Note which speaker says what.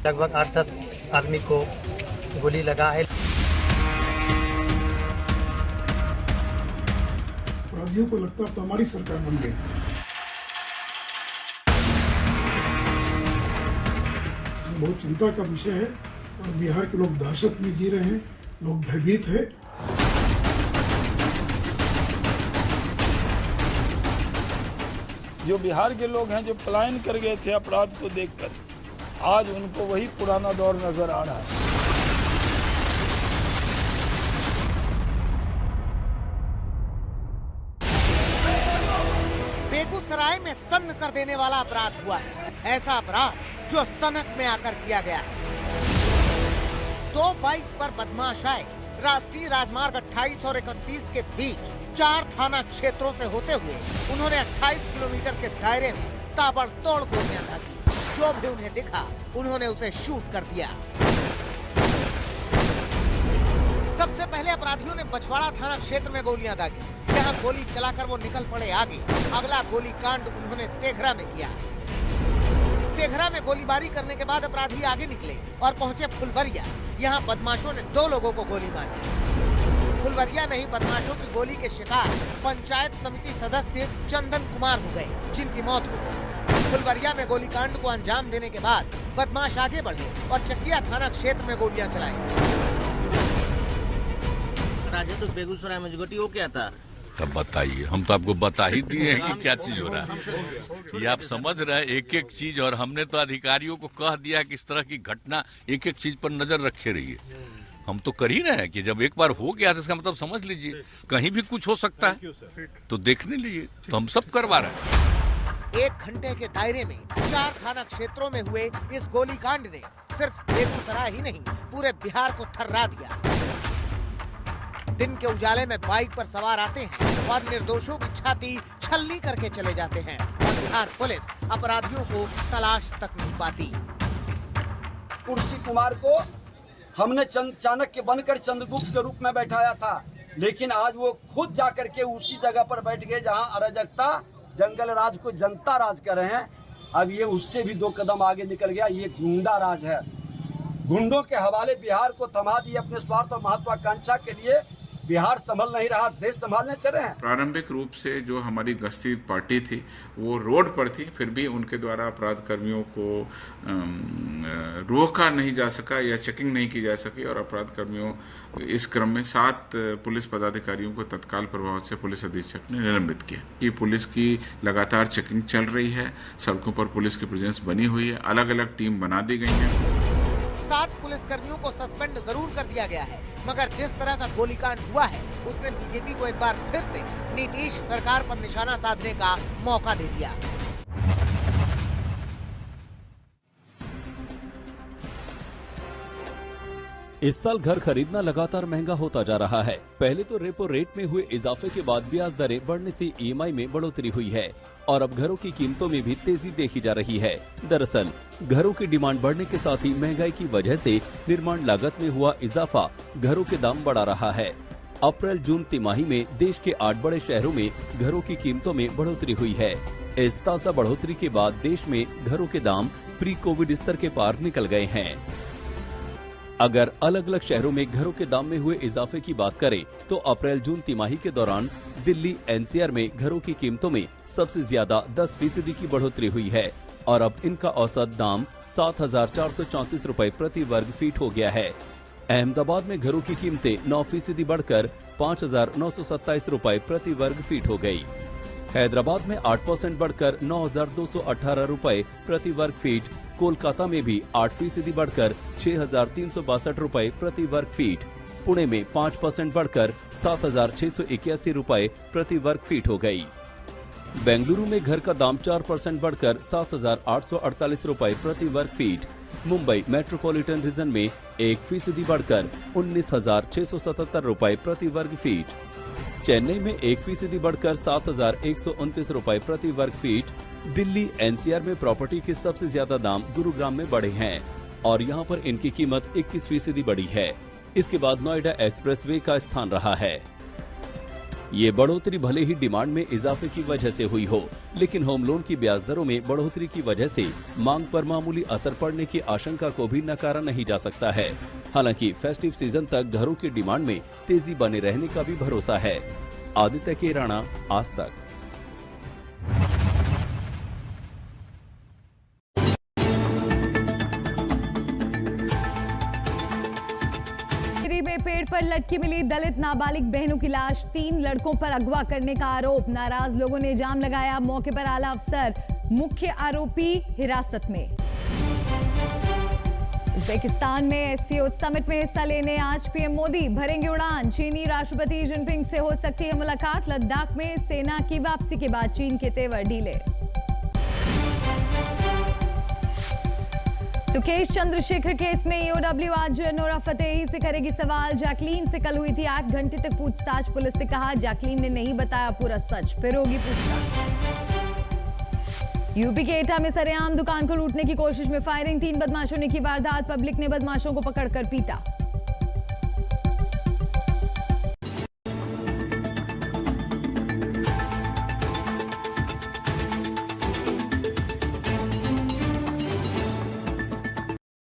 Speaker 1: लगभग 8-10 आदमी को गोली लगा है।
Speaker 2: अपराधियों को लगता है तो हमारी सरकार बन गई। बहुत चिंता का विषय है और बिहार के लोग दहशत में जी रहे हैं, लोग भयभीत हैं।
Speaker 3: जो बिहार के लोग हैं जो पलायन कर गए थे अपराध को देखकर, आज उनको वही पुराना दौर नजर आ रहा है।
Speaker 4: बेगूसराय में सन्न कर देने वाला अपराध हुआ है। ऐसा अपराध जो सनक में आकर किया गया है। 2 बाइक पर बदमाश आए राष्ट्रीय राजमार्ग 28 और 31 के बीच 4 थाना क्षेत्रों से होते हुए उन्होंने 28 किलोमीटर के दायरे में ताबड़तोड़ गोलियां दागी। जो भी उन्हें दिखा उन्होंने उसे शूट कर दिया। सबसे पहले अपराधियों ने बछवाड़ा थाना क्षेत्र में गोलियां दागी। यहाँ गोली चलाकर वो निकल पड़े आगे। अगला गोली कांड उन्होंने तेघरा में किया। तेघरा में गोलीबारी करने के बाद अपराधी आगे निकले और पहुंचे फुलवरिया। यहाँ बदमाशों ने 2 लोगों को गोली मारी। फुलवरिया में ही बदमाशों की गोली के शिकार पंचायत समिति सदस्य चंदन कुमार हो गए, जिनकी मौत हो गई। फुलवरिया में गोलीकांड को अंजाम देने के बाद बदमाश आगे बढ़े और चकिया थाना क्षेत्र में गोलियां चलाई।
Speaker 5: तो बेगूसराय में घटी हो क्या था?
Speaker 6: तब बताइए, हम तो आपको बता ही दिए हैं कि क्या चीज हो रहा है। ये आप समझ रहे हैं एक एक चीज, और हमने तो अधिकारियों को कह दिया कि इस तरह की घटना एक एक चीज पर नजर रखे रहिए। हम तो कर ही रहे हैं कि जब एक बार हो गया तो इसका मतलब समझ लीजिए कहीं भी कुछ हो सकता है, तो देखने लीजिए। तो हम सब करवा रहे हैं।
Speaker 4: 1 घंटे के दायरे में 4 थाना क्षेत्रों में हुए इस गोलीकांड ने सिर्फ बेगूसराय ही नहीं पूरे बिहार को थर्रा दिया। दिन के उजाले में बाइक पर सवार आते हैं और निर्दोषों की छाती छलनी करके चले जाते हैं और बिहार पुलिस अपराधियों को तलाश तक नहीं पाती।
Speaker 7: कुर्सी कुमार को हमने चाणक्य बनकर चंद्रगुप्त के रूप में बैठाया था, लेकिन आज वो खुद जाकर के उसी जगह पर बैठ गए जहां अराजकता जंगल राज को जनता राज कर रहे हैं। अब ये उससे भी 2 कदम आगे निकल गया। ये गुंडा राज है। गुंडों के हवाले बिहार को थमा दिए अपने स्वार्थ और महत्वाकांक्षा के लिए। बिहार संभल नहीं रहा, देश संभालने चले हैं।
Speaker 8: प्रारंभिक रूप से जो हमारी गश्ती पार्टी थी वो रोड पर थी, फिर भी उनके द्वारा अपराध कर्मियों को रोका नहीं जा सका या चेकिंग नहीं की जा सकी, और अपराध कर्मियों इस क्रम में 7 पुलिस पदाधिकारियों को तत्काल प्रभाव से पुलिस अधीक्षक ने निलंबित किया। कि पुलिस की लगातार चेकिंग चल रही है, सड़कों पर पुलिस की प्रेजेंस बनी हुई है, अलग अलग टीम बना दी गई है।
Speaker 4: 7 पुलिसकर्मियों को सस्पेंड जरूर कर दिया गया है, मगर जिस तरह का गोलीकांड हुआ है उसने बीजेपी को एक बार फिर से नीतीश सरकार पर निशाना साधने का मौका दे दिया।
Speaker 9: इस साल घर खरीदना लगातार महंगा होता जा रहा है। पहले तो रेपो रेट में हुए इजाफे के बाद ब्याज दरें बढ़ने से ईएमआई में बढ़ोतरी हुई है और अब घरों की कीमतों में भी तेजी देखी जा रही है। दरअसल घरों की डिमांड बढ़ने के साथ ही महंगाई की वजह से निर्माण लागत में हुआ इजाफा घरों के दाम बढ़ा रहा है। अप्रैल जून तिमाही में देश के 8 बड़े शहरों में घरों की कीमतों में बढ़ोतरी हुई है। इस ताजा बढ़ोतरी के बाद देश में घरों के दाम प्री कोविड स्तर के पार निकल गए हैं। अगर अलग अलग शहरों में घरों के दाम में हुए इजाफे की बात करें तो अप्रैल जून तिमाही के दौरान दिल्ली एनसीआर में घरों की कीमतों में सबसे ज्यादा 10% की बढ़ोतरी हुई है और अब इनका औसत दाम 7,434 रुपए प्रति वर्ग फीट हो गया है। अहमदाबाद में घरों की कीमतें 9% बढ़कर 5,927 रुपए प्रति वर्ग फीट हो गयी। हैदराबाद में 8% बढ़कर 9,218 रुपए प्रति वर्ग फीट। कोलकाता में भी 8% बढ़कर 6,362 रुपए प्रति वर्ग फीट। पुणे में 5% बढ़कर 7,681 रुपए प्रति वर्ग फीट हो गई। बेंगलुरु में घर का दाम 4% बढ़कर 7,848 रुपए प्रति वर्ग फीट। मुंबई मेट्रोपॉलिटन रीजन में 1% बढ़कर 19,677 रुपए प्रति वर्ग फीट। चेन्नई में 1% बढ़कर 7,129 रुपए प्रति वर्ग फीट। दिल्ली एनसीआर में प्रॉपर्टी के सबसे ज्यादा दाम गुरुग्राम में बढ़े हैं और यहां पर इनकी कीमत 21% बढ़ी है। इसके बाद नोएडा एक्सप्रेसवे का स्थान रहा है। ये बढ़ोतरी भले ही डिमांड में इजाफे की वजह से हुई हो, लेकिन होम लोन की ब्याज दरों में बढ़ोतरी की वजह से मांग पर मामूली असर पड़ने की आशंका को भी नकारा नहीं जा सकता है। हालांकि फेस्टिव सीजन तक घरों की डिमांड में तेजी बने रहने का भी भरोसा है। आदित्य के राणा, आज तक।
Speaker 10: में पेड़ पर लटकी मिली दलित नाबालिग बहनों की लाश, 3 लड़कों पर अगवा करने का आरोप। नाराज लोगों ने जाम लगाया। मौके पर आला अफसर, मुख्य आरोपी हिरासत में। उज्बेकिस्तान में एससीओ समिट में हिस्सा लेने आज पीएम मोदी भरेंगे उड़ान। चीनी राष्ट्रपति जिनपिंग से हो सकती है मुलाकात। लद्दाख में सेना की वापसी के बाद चीन के तेवर ढीले। सुकेश चंद्रशेखर केस में ईओडब्ल्यू आज नोरा फतेही से करेगी सवाल। जैकलीन से कल हुई थी 8 घंटे तक पूछताछ। पुलिस ने कहा जैकलीन ने नहीं बताया पूरा सच, फिर होगी पूछताछ। यूपी के एटा में सरेआम दुकान को लूटने की कोशिश में फायरिंग, 3 बदमाशों ने की वारदात। पब्लिक ने बदमाशों को पकड़कर पीटा।